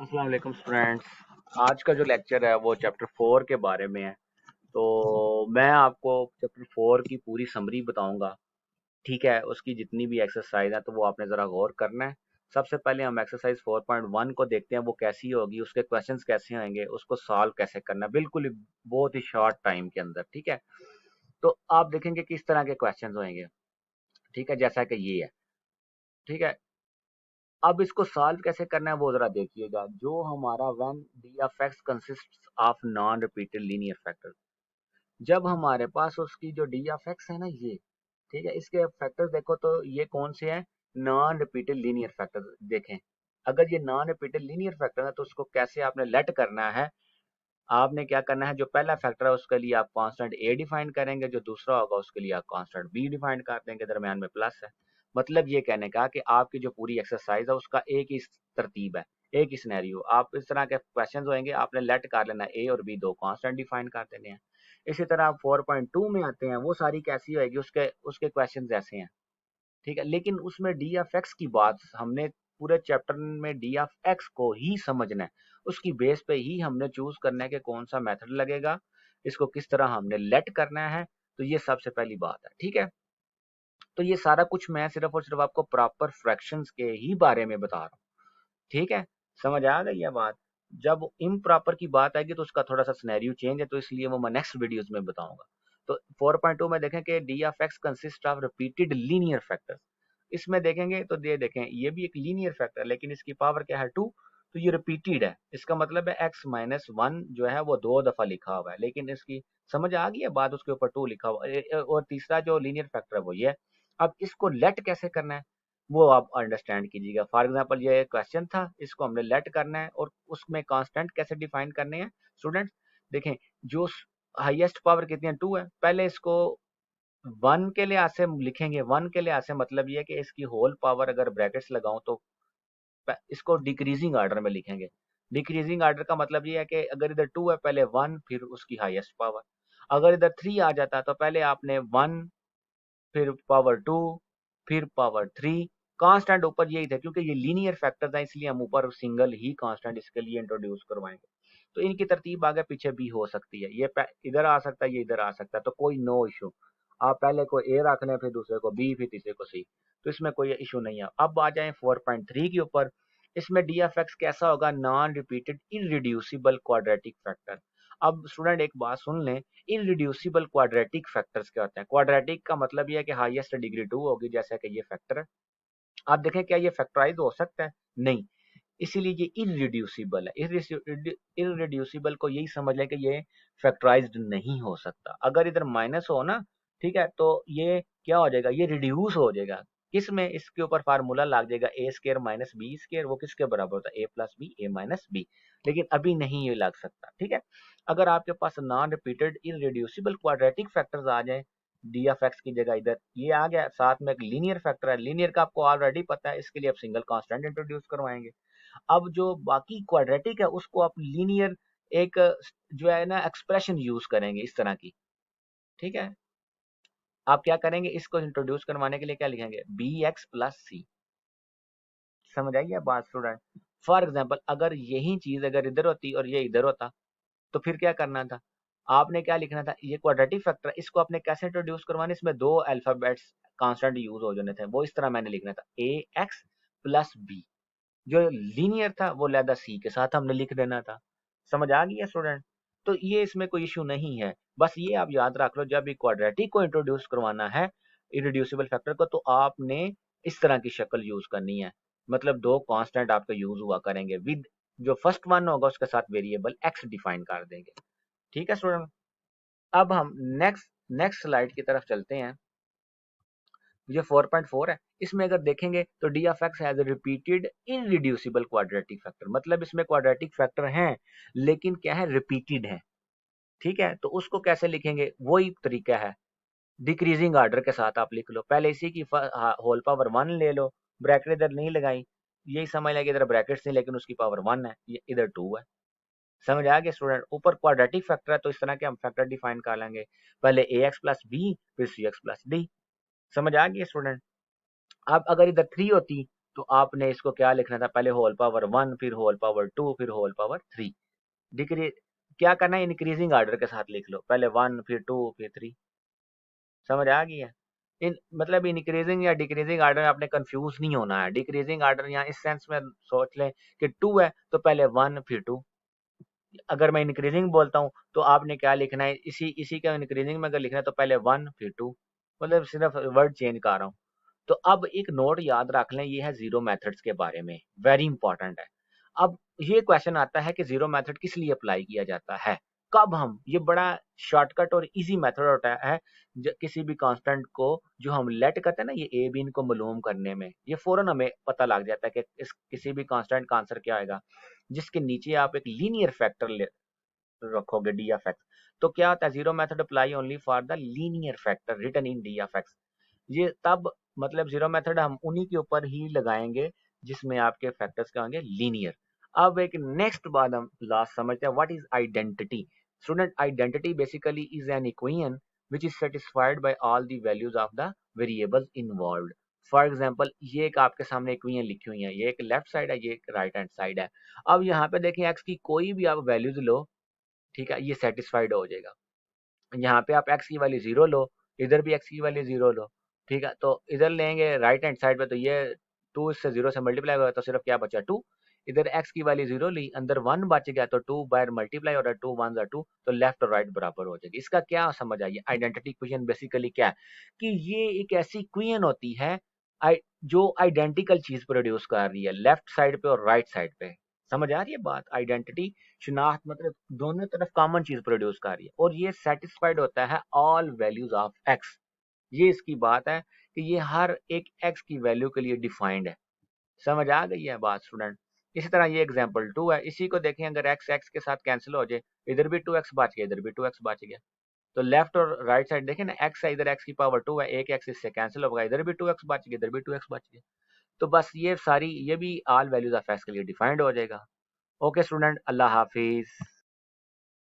अस्सलाम वालेकुम स्टूडेंट्स। आज का जो लेक्चर है वो चैप्टर 4 के बारे में है। तो मैं आपको चैप्टर 4 की पूरी समरी बताऊंगा। ठीक है, उसकी जितनी भी एक्सरसाइज है तो वो आपने ज़रा गौर करना है। सबसे पहले हम एक्सरसाइज 4.1 को देखते हैं, वो कैसी होगी, उसके क्वेश्चंस कैसे होंगे, उसको सॉल्व कैसे करना है, बिल्कुल बहुत ही शॉर्ट टाइम के अंदर। ठीक है, तो आप देखेंगे किस तरह के क्वेश्चंस होंगे। ठीक है, जैसा कि ये है। ठीक है, अब इसको सॉल्व कैसे करना है वो जरा देखिएगा। जो हमारा when D of x consists of non repeated linear factor, जब हमारे पास उसकी जो डी ऑफ एक्स है ना ये, ठीक है, इसके फैक्टर्स देखो तो ये कौन से हैं? Non repeated linear factor. देखें, अगर ये नॉन रिपीटेड लीनियर फैक्टर है तो उसको कैसे आपने लेट करना है। आपने क्या करना है, जो पहला फैक्टर है उसके लिए आप कांस्टेंट ए डिफाइन करेंगे, जो दूसरा होगा उसके लिए आप कांस्टेंट बी डिफाइन कर देंगे, दरमियान में प्लस है। मतलब ये कहने का कि आपकी जो पूरी एक्सरसाइज है उसका एक ही तरतीब है, एक ही सिनेरियो। आप इस तरह के क्वेश्चंस होंगे, आपने लेट कर लेना ए और बी, दो कांस्टेंट डिफाइन कर देने हैं। इसी तरह आप 4.2 में आते हैं, वो सारी कैसी होगी, उसके उसके क्वेश्चंस ऐसे हैं। ठीक है, लेकिन उसमें डी ऑफ एक्स की बात हमने पूरे चैप्टर में डी ऑफ एक्स को ही समझना है। उसकी बेस पे ही हमने चूज करना है कि कौन सा मेथड लगेगा, इसको किस तरह हमने लेट करना है। तो ये सबसे पहली बात है। ठीक है, तो ये सारा कुछ मैं सिर्फ और सिर्फ आपको प्रॉपर फ्रैक्शंस के ही बारे में बता रहा हूँ। ठीक है, समझ आ गई है बात। जब इम्प्रॉपर की बात आएगी तो उसका थोड़ा सा सिनेरियो चेंज है, तो इसलिए वो मैं नेक्स्ट वीडियोस में बताऊंगा। तो 4.2 में देखें कि D of x consist of repeated linear factors. इसमें देखेंगे तो ये देखें, ये भी एक लीनियर फैक्टर है लेकिन इसकी पावर क्या है, 2। तो ये रिपीटेड है, इसका मतलब है एक्स माइनस वन जो है वो दो दफा लिखा हुआ है, लेकिन इसकी समझ आ गई है बात, उसके ऊपर 2 लिखा हुआ है। और तीसरा जो लीनियर फैक्टर है वो ये है। अब इसको लेट कैसे करना है वो आप अंडरस्टैंड कीजिएगा। फॉर एग्जांपल ये क्वेश्चन था, इसको हमने लेट करना है और उसमें कांस्टेंट कैसे डिफाइन करने हैं स्टूडेंट्स। देखें, जो हाईएस्ट पावर कितनी है, 2 है। पहले इसको वन के लिहाज से लिखेंगे। वन के लिहाज से मतलब ये है कि इसकी होल पावर अगर ब्रैकेट्स लगाऊं तो इसको डिक्रीजिंग ऑर्डर में लिखेंगे। डिक्रीजिंग ऑर्डर का मतलब ये है कि अगर इधर 2 है पहले 1 फिर उसकी हाईएस्ट पावर। अगर इधर 3 आ जाता तो पहले आपने 1 फिर पावर 2 फिर पावर 3। कांस्टेंट ऊपर यही था, क्योंकि ये लीनियर फैक्टर्स हैं इसलिए हम ऊपर सिंगल ही कांस्टेंट इसके लिए इंट्रोड्यूस करवाएंगे। तो इनकी तरतीब आगे पीछे भी हो सकती है, ये इधर आ सकता है, ये इधर आ सकता है, तो कोई नो इशू। आप पहले को ए रख लें, फिर दूसरे को बी, फिर तीसरे को सी, तो इसमें कोई इशू नहीं है। अब आ जाए 4.3 के ऊपर। इसमें डी एफ एक्स कैसा होगा? Non repeated irreducible quadratic factor. अब स्टूडेंट एक बात सुन लें, इररिड्यूसिबल क्वाड्रेटिक फैक्टर्स क्या होते हैं? क्वाड्रेटिक का मतलब ये है कि हाईएस्ट डिग्री 2 होगी, जैसे कि ये फैक्टर है। आप देखें क्या ये फैक्टराइज हो सकता है? नहीं, इसीलिए ये इररिड्यूसिबल है। इररिड्यूसिबल को यही समझ लें कि ये फैक्टराइज्ड नहीं हो सकता। अगर इधर माइनस हो ना, ठीक है, तो ये क्या हो जाएगा? ये रिड्यूस हो जाएगा। किस में? इसके ऊपर फार्मूला लग जाएगा ए स्केयर माइनस बी स्केयर। वो किसके बराबर होता है? ए प्लस बी, ए माइनस बी। लेकिन अभी नहीं ये लग सकता। ठीक है, अगर आपके पास non repeated irreducible quadratic factors आ जाए, डी ऑफ एक्स की जगह इधर ये आ गया, साथ में एक लीनियर फैक्टर है। लीनियर का आपको ऑलरेडी पता है, इसके लिए आप सिंगल कांस्टेंट इंट्रोड्यूस करवाएंगे। अब जो बाकी क्वाड्रेटिक है उसको आप लीनियर एक जो है ना एक्सप्रेशन यूज करेंगे इस तरह की। ठीक है, आप क्या करेंगे, इसको इंट्रोड्यूस करवाने के लिए क्या लिखेंगे? बी एक्स प्लस सी। समझ आइए बात स्टूडेंट। फॉर एग्जाम्पल अगर यही चीज अगर इधर होती और ये इधर होता तो फिर क्या करना था? आपने क्या लिखना था? ये क्वाड्रेटिक फैक्टर है, इसको आपने कैसे इंट्रोड्यूस करवाना? इसमें दो अल्फाबेट्स कांस्टेंट यूज हो जाने थे, वो इस तरह मैंने लिखना था, ए एक्स प्लस बी। जो लीनियर था वो लैदा सी के साथ हमने लिख देना था। समझ आ गई है स्टूडेंट? तो ये इसमें कोई इशू नहीं है। बस ये आप याद रख लो, जब भी क्वाड्रेटिक को इंट्रोड्यूस करवाना है इरिड्यूसिबल फैक्टर को, तो आपने इस तरह की शक्ल यूज करनी है। मतलब दो कांस्टेंट आपके यूज हुआ करेंगे, विद जो फर्स्ट वन होगा उसके साथ वेरिएबल एक्स डिफाइन कर देंगे। ठीक है स्टूडेंट, अब हम नेक्स्ट नेक्स्ट स्लाइड की तरफ चलते हैं। ये 4.4 है। इसमें अगर देखेंगे तो D of x has repeated irreducible quadratic factor. मतलब इसमें क्वाड्रेटिक फैक्टर हैं लेकिन क्या है? रिपीटेड है। ठीक है, तो उसको कैसे लिखेंगे? वही तरीका है, डिक्रीजिंग ऑर्डर के साथ आप लिख लो। पहले इसी की होल पावर 1 ले लो, ब्रैकेट इधर नहीं लगाई, यही समझ लें कि इधर ब्रैकेट्स नहीं लेकिन उसकी पावर 1 है, ये इधर 2 है। समझ आ गया स्टूडेंट? ऊपर क्वाड्रेटिक फैक्टर है तो इस तरह के हम फैक्टर डिफाइन कर लेंगे, पहले ए एक्स प्लस बी फिर सी एक्स प्लस डी। समझ आ गई स्टूडेंट? अब अगर इधर 3 होती तो आपने इसको क्या लिखना था, पहले होल पावर 1 फिर होल पावर 2 फिर होल पावर 3। डिक्री क्या करना है, इंक्रीजिंग आर्डर के साथ लिख लो, पहले 1 फिर 2 फिर 3। समझ आ गई है। इन मतलब इंक्रीजिंग या डिक्रीजिंग आर्डर में आपने कंफ्यूज नहीं होना है। डिक्रीजिंग आर्डर यहाँ इस सेंस में सोच लें कि 2 है तो पहले 1 फिर 2। अगर मैं इंक्रीजिंग बोलता हूँ तो आपने क्या लिखना है, इसी इसी का इंक्रीजिंग में अगर लिखना है तो पहले 1 फिर 2, मतलब सिर्फ वर्ड चेंज कर रहा हूँ। तो अब एक नोट याद रख लें, ये है जीरो मेथड्स के बारे में, वेरी इंपॉर्टेंट है। अब ये क्वेश्चन आता है कि जीरो मेथड किस लिए अप्लाई किया जाता है, कब हम, ये बड़ा शॉर्टकट और इजी मेथड होता है किसी भी कांस्टेंट को जो हम लेट करते हैं ना, ये ए बी इनको मालूम करने में ये फौरन हमें पता लग जाता है कि इस किसी भी कांस्टेंट का आंसर क्या आएगा, जिसके नीचे आप एक लीनियर फैक्टर रखोगे डी एफ एक्स। तो क्या होता है, zero method apply only for the linear factor written in D F X. ये तब मतलब जीरो मेथड हम उन्हीं के ऊपर ही लगाएंगे जिसमें आपके फैक्टर्स क्या होंगे, लीनियर। अब एक नेक्स्ट बात हम लास्ट समझते हैं, what is identity. Student, identity basically is an equation which is satisfied by all the values of the variables involved। For example ये एक आपके सामने इक्वेशन लिखी हुई है, ये एक लेफ्ट साइड है, ये एक राइट हैंड साइड है। अब यहाँ पे देखें एक्स की कोई भी आप वैल्यूज लो, ठीक है, ये सेटिस्फाइड हो जाएगा। यहाँ पे आप एक्स की वैल्यू 0 लो, इधर भी एक्स की वैल्यू 0 लो, ठीक है, तो इधर लेंगे राइट हैंड साइड पे तो ये 2 इससे 0 से मल्टीप्लाई होगा तो सिर्फ क्या बचा 2। इधर एक्स की वैल्यू 0 ली, अंदर 1 बच गया तो 2 बाय मल्टीप्लाई हो रहा है, 2 1 2, तो लेफ्ट और राइट बराबर हो जाएगी। इसका क्या समझ आई, आइडेंटिटी इक्वेशन बेसिकली क्या है कि ये एक ऐसी इक्वेशन होती है जो आइडेंटिकल चीज प्रोड्यूस कर रही है लेफ्ट साइड पे और राइट साइड पे। समझ आ रही है बात, आइडेंटिटी शिनाख्त मतलब दोनों तरफ कॉमन चीज प्रोड्यूस कर रही है और ये सेटिस्फाइड होता है ऑल वैल्यूज ऑफ एक्स। ये इसकी बात है कि ये हर एक एक्स की वैल्यू के लिए डिफाइंड है। समझ आ गई है बात स्टूडेंट। इसी तरह ये एग्जांपल 2 है, इसी को देखें, अगर एक्स एक्स के साथ कैंसिल हो जाए, इधर भी 2x बच गया, इधर भी 2x बच गया, तो लेफ्ट और राइट साइड देखें ना, एक्स है इधर, एक्स की पावर 2 है, एक एक्स इससे कैंसिल होगा, इधर भी 2x बच गया, इधर भी 2x बच गया। तो बस ये सारी, ये भी ऑल वैल्यूज ऑफ एक्स के लिए डिफाइंड हो जाएगा। ओके स्टूडेंट, अल्लाह हाफिज।